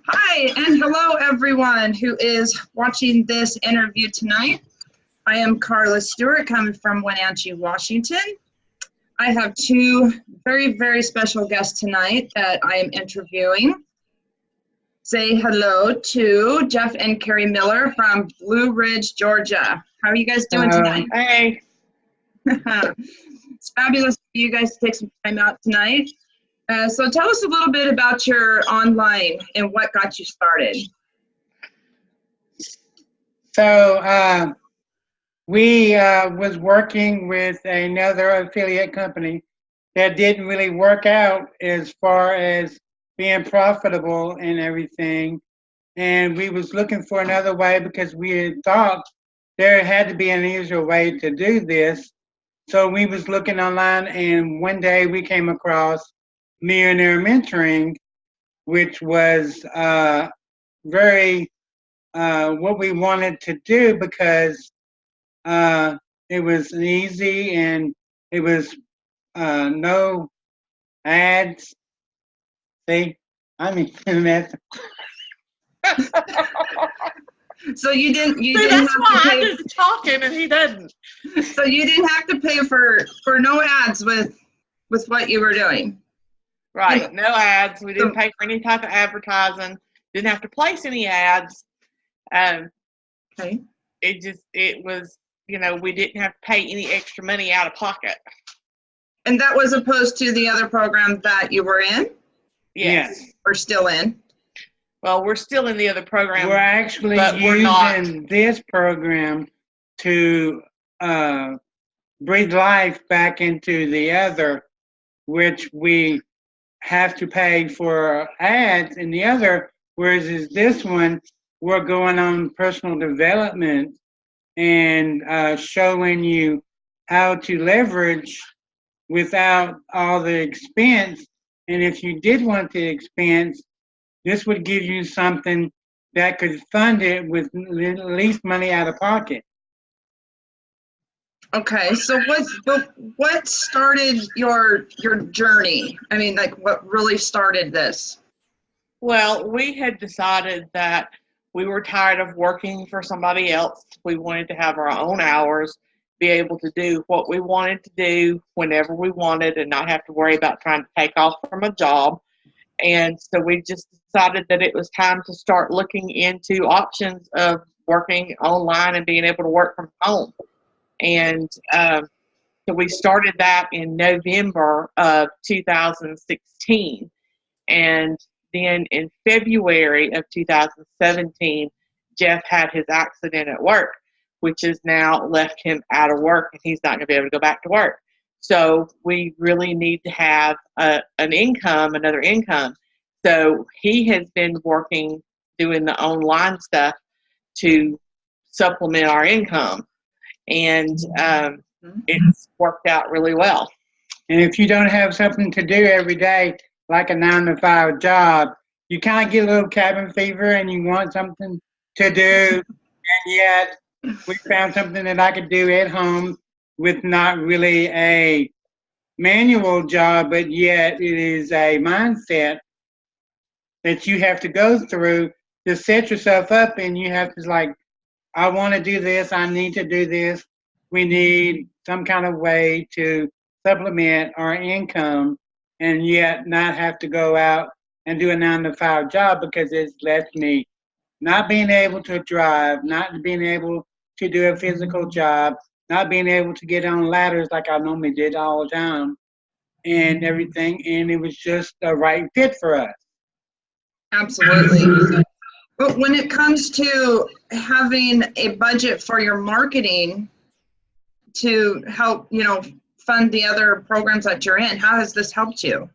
Hi, and hello everyone who is watching this interview tonight. I am Carla Stewart, coming from Wenatchee, Washington. I have two very, very special guests tonight that I am interviewing. Say hello to Jeff and Carrie Miller from Blue Ridge, Georgia. How are you guys doing tonight? Hey. It's fabulous for you guys to take some time out tonight. So tell us a little bit about your online and what got you started. So we was working with another affiliate company that didn't really work out as far as being profitable and everything. And we was looking for another way because we had thought there had to be an easier way to do this. So we was looking online, and one day we came across Millionaire Mentoring, which was very what we wanted to do because it was easy and it was no ads. See, I mean, that's So you didn't that's have why to I pay. do the talking and he doesn't. So you didn't have to pay for no ads with what you were doing. Right, no ads. We didn't pay for any type of advertising. Didn't have to place any ads. Okay. It was, we didn't have to pay any extra money out of pocket. And that was opposed to the other program that you were in? Yes. Or still in? Well, we're still in the other program. We're actually using this program to breathe life back into the other, which we have to pay for ads in the other, whereas is this one, we're going on personal development and showing you how to leverage without all the expense. And if you did want the expense, this would give you something that could fund it with least money out of pocket. Okay, so what started your journey? I mean, like, what really started this? Well, we had decided that we were tired of working for somebody else. We wanted to have our own hours, be able to do what we wanted to do whenever we wanted and not have to worry about trying to take off from a job. And so we just decided that it was time to start looking into options of working online and being able to work from home. And so we started that in November of 2016. And then in February of 2017, Jeff had his accident at work, which has now left him out of work, and he's not going to be able to go back to work. So we really need to have another income. So he has been working, doing the online stuff to supplement our income. And it's worked out really well. And if you don't have something to do every day, like a 9-to-5 job, you kind of get a little cabin fever and you want something to do. And yet we found something that I could do at home with not really a manual job, but yet it is a mindset that you have to go through to set yourself up, and you have to I want to do this, I need to do this. We need some kind of way to supplement our income and yet not have to go out and do a 9-to-5 job, because it's left me not being able to drive, not being able to do a physical job, not being able to get on ladders like I normally did all the time and everything. And it was just the right fit for us. Absolutely. But when it comes to having a budget for your marketing to help, fund the other programs that you're in, how has this helped you?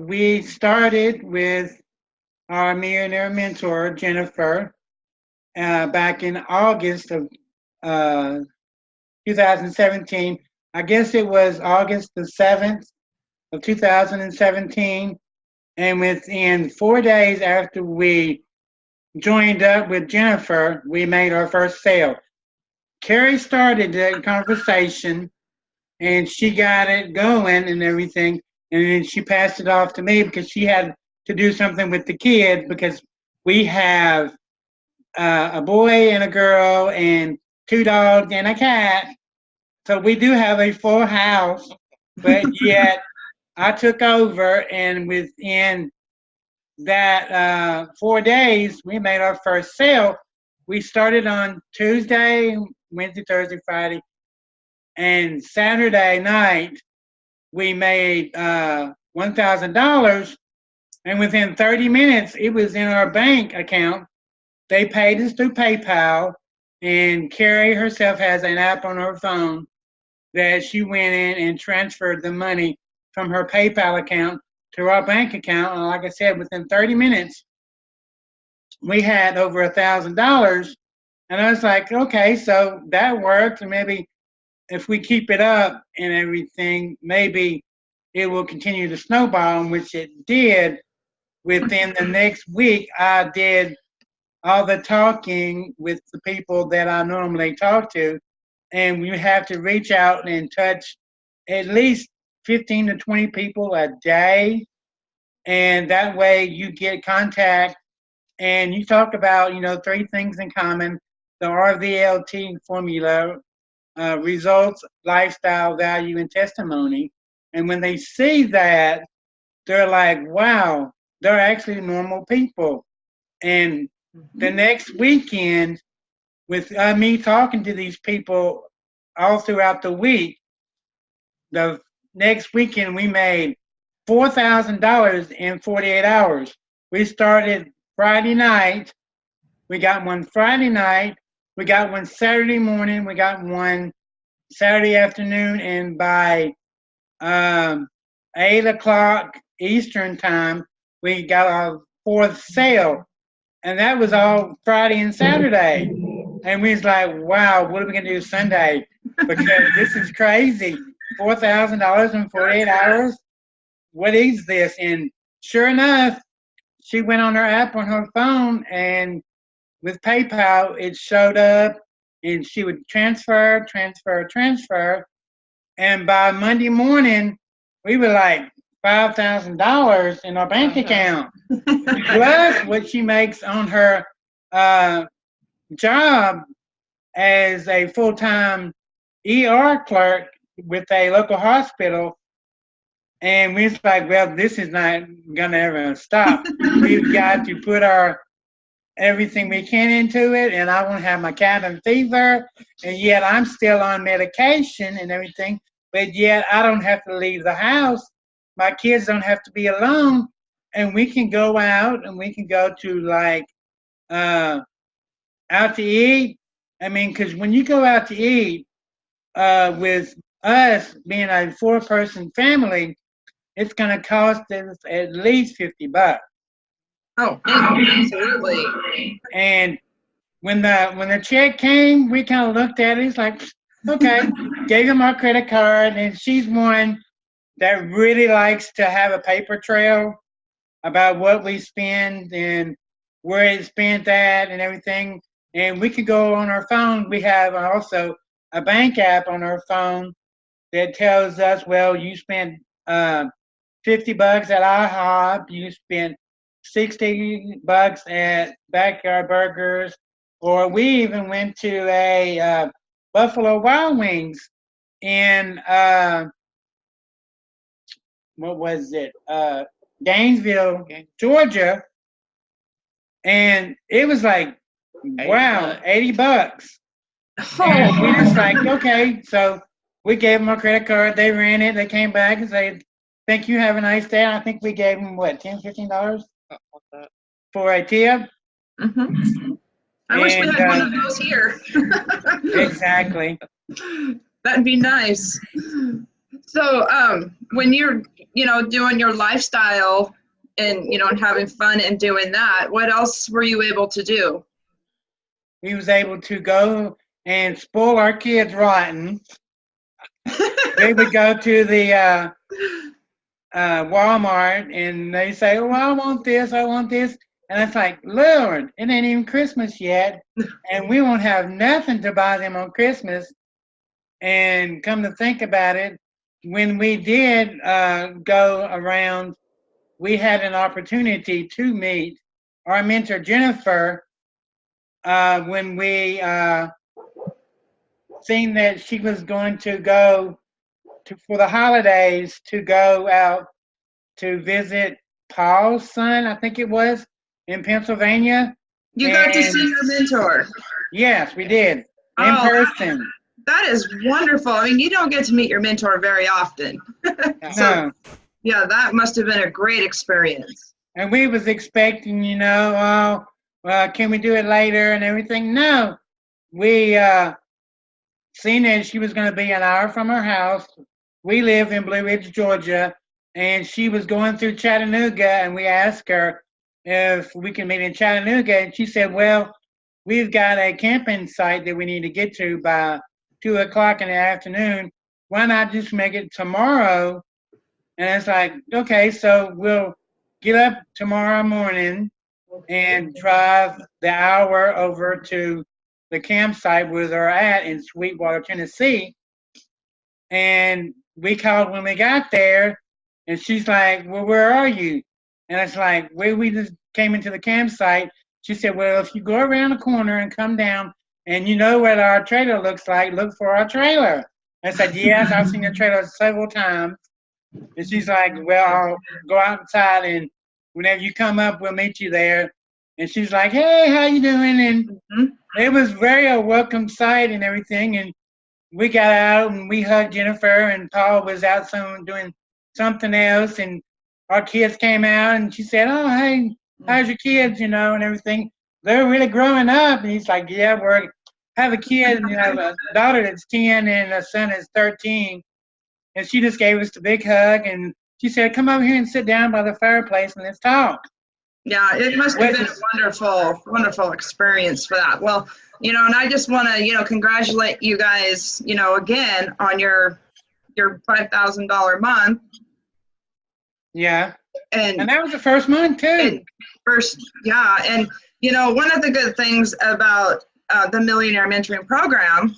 We started with our millionaire mentor, Jennifer, back in August of 2017. I guess it was August the 7th of 2017. And within 4 days after we joined up with Jennifer, we made our first sale. Carrie started the conversation and she got it going and everything. And then she passed it off to me because she had to do something with the kids because we have a boy and a girl and 2 dogs and a cat. So we do have a full house, but yet I took over, and within that 4 days, we made our first sale. We started on Tuesday, Wednesday, Thursday, Friday, and Saturday night, we made $1,000. And within 30 minutes, it was in our bank account. They paid us through PayPal, and Carrie herself has an app on her phone that she went in and transferred the money from her PayPal account to our bank account. And like I said, within 30 minutes, we had over $1,000. And I was like, okay, so that works. And maybe if we keep it up and everything, maybe it will continue to snowball, which it did. Within the next week, I did all the talking with the people that I normally talk to. And we have to reach out and touch at least 15 to 20 people a day. And that way you get contact and you talk about, 3 things in common: the RVLT formula, results, lifestyle, value, and testimony. And when they see that, they're like, wow, they're actually normal people. And the next weekend, with me talking to these people all throughout the week, the next weekend we made $4,000 in 48 hours. We started Friday night. We got one Friday night. We got one Saturday morning. We got one Saturday afternoon. And by 8 o'clock Eastern time, we got our 4th sale. And that was all Friday and Saturday. And we was like, wow, what are we going to do Sunday? Because this is crazy. $4,000 in 48 hours? What is this? And sure enough, she went on her app on her phone, and with PayPal, it showed up, and she would transfer. And by Monday morning, we were like $5,000 in our bank account. Plus what she makes on her job as a full-time ER clerk with a local hospital. And we was like, well, this is not gonna ever stop. We've got to put our everything we can into it, and I won't have my cabin fever, and yet I'm still on medication and everything, but yet I don't have to leave the house. My kids don't have to be alone, and we can go out and we can go to like out to eat. I mean, because when you go out to eat with us being a 4-person family, it's going to cost us at least $50. Oh, absolutely. And when the check came, we kind of looked at it. It's like, okay, gave him our credit card, and she's one that really likes to have a paper trail about what we spend and where it's spent at and everything. And we could go on our phone. We have also a bank app on our phone that tells us, well, you spent $50 at IHOP, you spent $60 at Backyard Burgers, or we even went to a Buffalo Wild Wings in what was it? Gainesville, Georgia, and it was like, wow, $80. And we just like, okay, so we gave them our credit card. They ran it. They came back and said, thank you, have a nice day. I think we gave them, what, $10, $15 for a tip? Mm-hmm. I wish we had one of those here. Exactly. That'd be nice. So when you're, doing your lifestyle and, and having fun and doing that, what else were you able to do? We was able to go and spoil our kids rotten. They would go to the Walmart and they say, oh, I want this. And it's like, Lord, it ain't even Christmas yet. And we won't have nothing to buy them on Christmas. And come to think about it, when we did go around we had an opportunity to meet our mentor, Jennifer, when we seen that she was going to go for the holidays to go out to visit Paul's son, I think it was, in Pennsylvania. You got to see your mentor. Yes, we did, in person. That is wonderful. I mean, you don't get to meet your mentor very often. So, yeah, that must have been a great experience. And we was expecting, you know, oh, well, can we do it later and everything? No, we seen that she was going to be an hour from her house. We live in Blue Ridge, Georgia, and she was going through Chattanooga, and we asked her if we can meet in Chattanooga, and she said, well, we've got a camping site that we need to get to by 2 o'clock in the afternoon. Why not just make it tomorrow? And it's like, okay, so we'll get up tomorrow morning and drive the hour over to the campsite where they're at in Sweetwater, Tennessee. And we called when we got there, and she's like, well, where are you? And it's like, where we just came into the campsite. She said, well, if you go around the corner and come down and you know what our trailer looks like, look for our trailer. I said, yes, I've seen the trailer several times. And she's like, well, I'll go outside, and whenever you come up, we'll meet you there. And she's like, hey, how you doing? And it was very a welcome sight and everything. And we got out and we hugged Jennifer, and Paul was out doing something else. And our kids came out, and she said, oh, hey, how's your kids, you know, and everything. They're really growing up. And he's like, yeah, we have a kid, and you have a daughter that's 10 and a son is 13. And she just gave us the big hug, and she said, come over here and sit down by the fireplace and let's talk. Yeah, it must have been a wonderful, wonderful experience for that. Well, you know, and I just want to, you know, congratulate you guys, you know, again on your $5,000 month. Yeah. And that was the first month too. Yeah. And, you know, one of the good things about the Millionaire Mentoring Program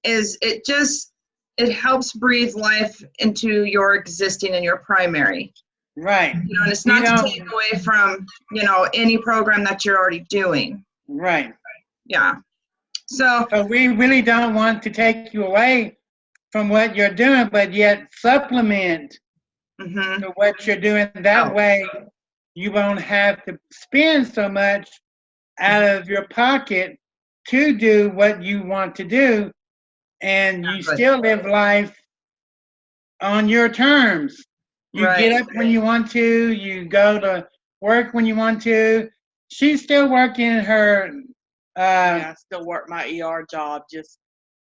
is it helps breathe life into your existing and your primary. Right. You know, and it's not to take away from, you know, any program that you're already doing. Right. Yeah. So we really don't want to take you away from what you're doing, but yet supplement to what you're doing. That way you won't have to spend so much out of your pocket to do what you want to do, and you still live life on your terms. You get up when you want to, you go to work when you want to. She's still working her I still work my ER job just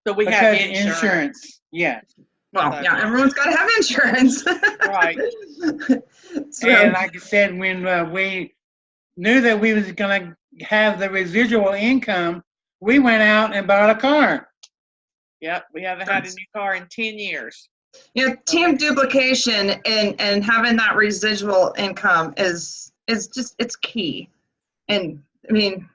so we have insurance. Yes. Well, yeah, everyone's got to have insurance. Right. So, and like I said, when we knew that we was going to have the residual income, we went out and bought a car. Yep, we haven't had a new car in 10 years. Yeah, team duplication and having that residual income is just, it's key. And I mean,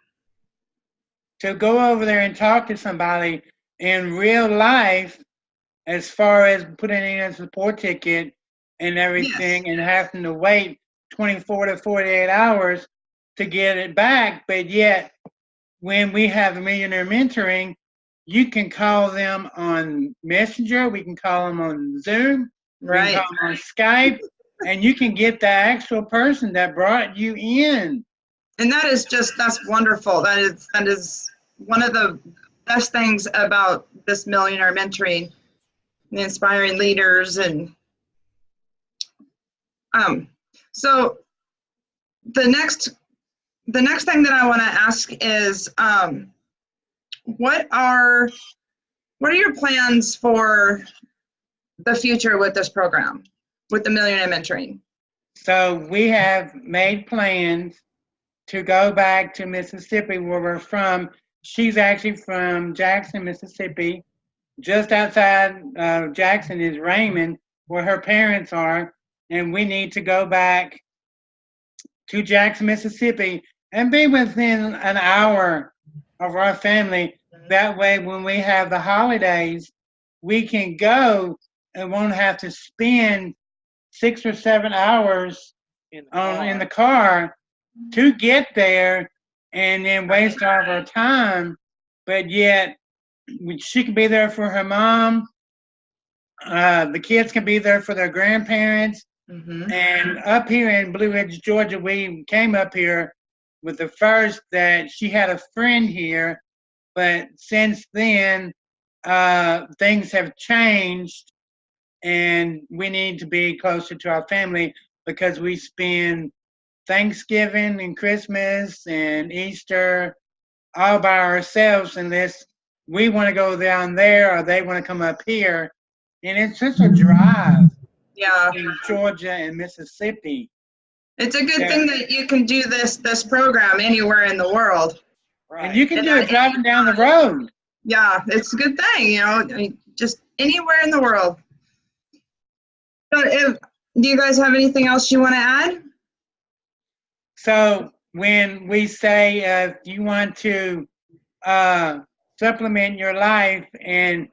to go over there and talk to somebody in real life, as far as putting in a support ticket and everything, and having to wait 24 to 48 hours to get it back. But yet, when we have Millionaire Mentoring, you can call them on Messenger, we can call them on Zoom, we can call them on Skype, and you can get the actual person that brought you in. And that's wonderful. That is one of the best things about this Millionaire Mentoring, the inspiring leaders. And so the next thing that I want to ask is, what are your plans for the future with this program, with the Millionaire Mentoring? So we have made plans to go back to Mississippi, where we're from. She's actually from Jackson, Mississippi. Just outside Jackson is Raymond, where her parents are, and we need to go back to Jackson, Mississippi, and be within an hour of our family. That way, when we have the holidays, we can go and won't have to spend 6 or 7 hours in the car to get there and then waste all of her time, but yet she can be there for her mom. The kids can be there for their grandparents. And up here in Blue Ridge, Georgia, we came up here with the first that she had a friend here, but since then, things have changed and we need to be closer to our family because we spend Thanksgiving and Christmas and Easter all by ourselves unless we want to go down there or they want to come up here. And it's just a drive between Georgia and Mississippi. It's a good thing that you can do this program anywhere in the world. Right. And you can do it driving down the road. Yeah, it's a good thing, you know, just anywhere in the world. But do you guys have anything else you want to add? So when we say if you want to supplement your life and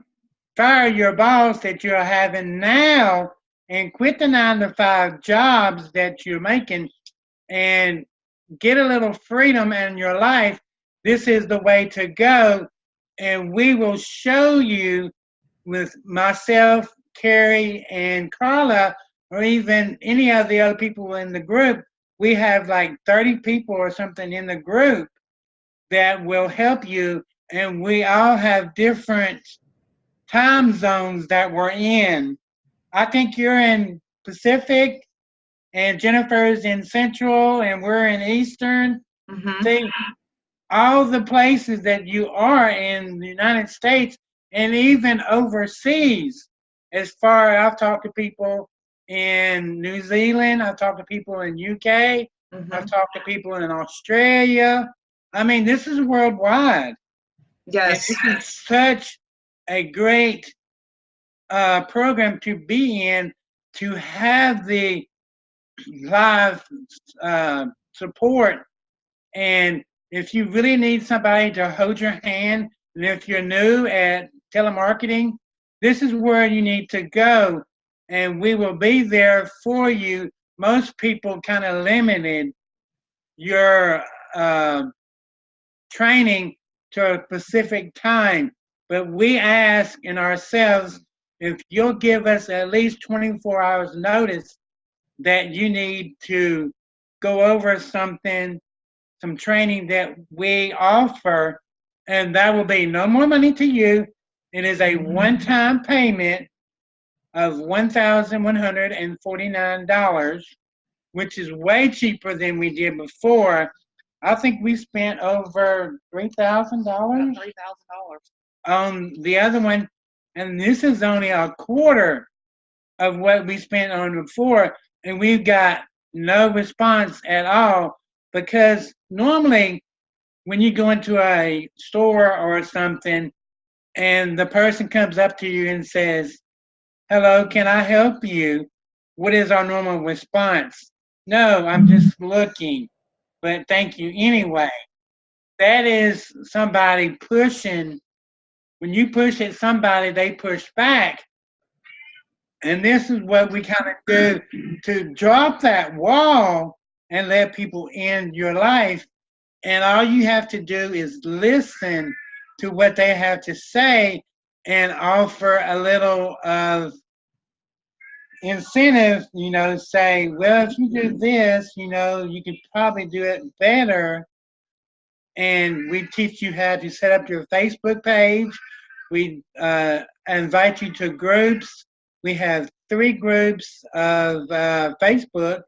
fire your boss that you're having now and quit the 9-to-5 jobs that you're making and get a little freedom in your life, this is the way to go. And we will show you with myself, Carrie, and Carla, or even any of the other people in the group. We have like 30 people or something in the group that will help you. And we all have different time zones that we're in. I think you're in Pacific and Jennifer's in Central and we're in Eastern. See, all the places that you are in the United States and even overseas. As far as I've talked to people in New Zealand, I've talked to people in UK, I've talked to people in Australia. I mean, this is worldwide. Yes. And this is such a great program to be in, to have the live support. And if you really need somebody to hold your hand, and if you're new at telemarketing, this is where you need to go. And we will be there for you. Most people kind of limited your training to a specific time. But we ask in ourselves, if you'll give us at least 24 hours notice that you need to go over something, some training that we offer, and that will be no more money to you. It is a one-time payment of $1,149, which is way cheaper than we did before. I think we spent over $3,000 on the other one, and this is only a quarter of what we spent on before, and we've got no response at all. Because normally when you go into a store or something and the person comes up to you and says, "Hello, can I help you?" What is our normal response? "No, I'm just looking, but thank you anyway." That is somebody pushing. When you push at somebody, they push back. And this is what we kind of do to drop that wall and let people in your life. And all you have to do is listen to what they have to say and offer a little of incentive, you know, say, well, if you do this, you know, you could probably do it better. And we teach you how to set up your Facebook page. We invite you to groups. We have 3 groups of Facebook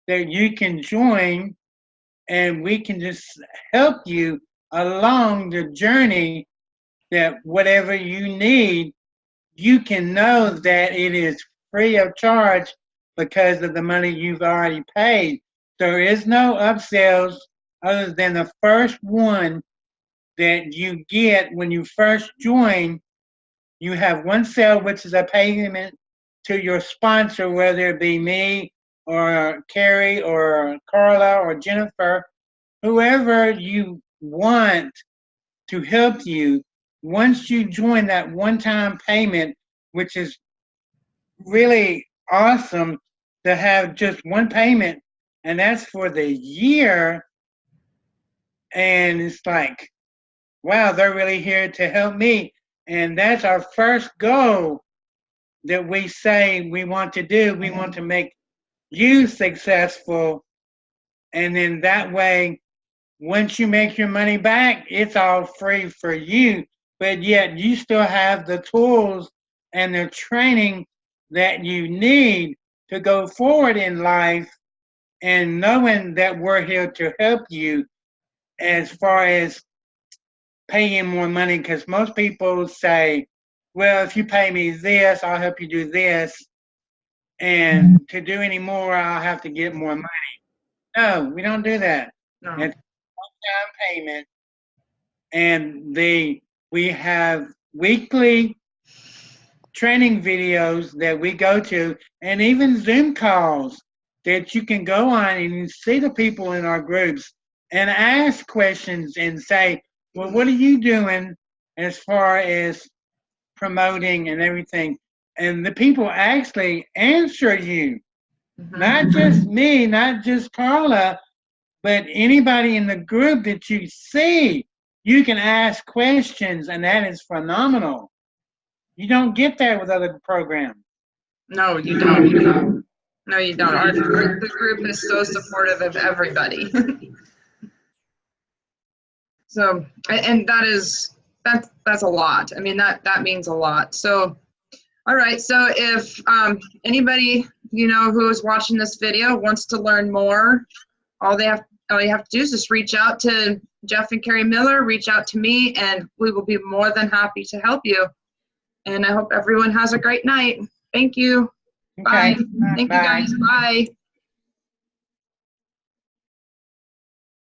that you can join, and we can just help you along the journey, that whatever you need, you can know that it is free of charge because of the money you've already paid. There is no upsells other than the first one that you get when you first join. You have one sale, which is a payment to your sponsor, whether it be me or Carrie or Carla or Jennifer, whoever you want to help you. Once you join that one-time payment, which is really awesome to have just one payment and that's for the year. And it's like, wow, they're really here to help me. And that's our first goal that we say we want to do. We want to make you successful. And then that way, once you make your money back, it's all free for you. But yet you still have the tools and the training that you need to go forward in life, and knowing that we're here to help you as far as paying more money. Because most people say, well, if you pay me this, I'll help you do this. And to do any more, I'll have to get more money. No, we don't do that. No. It's one-time payment. And we have weekly training videos that we go to, and even Zoom calls that you can go on and you see the people in our groups and ask questions and say, well, what are you doing as far as promoting and everything? And the people actually answer you, not just me, not just Carla, but anybody in the group that you see. You can ask questions, and that is phenomenal. You don't get that with other programs. No, you don't. No, you don't. The group is so supportive of everybody. So, and that's a lot. I mean, that means a lot. So, all right. So if anybody, who is watching this video wants to learn more, all you have to do is just reach out to Jeff and Carrie Miller, reach out to me, and we will be more than happy to help you. And I hope everyone has a great night. Thank you. Okay. Bye. Thank you guys. Bye.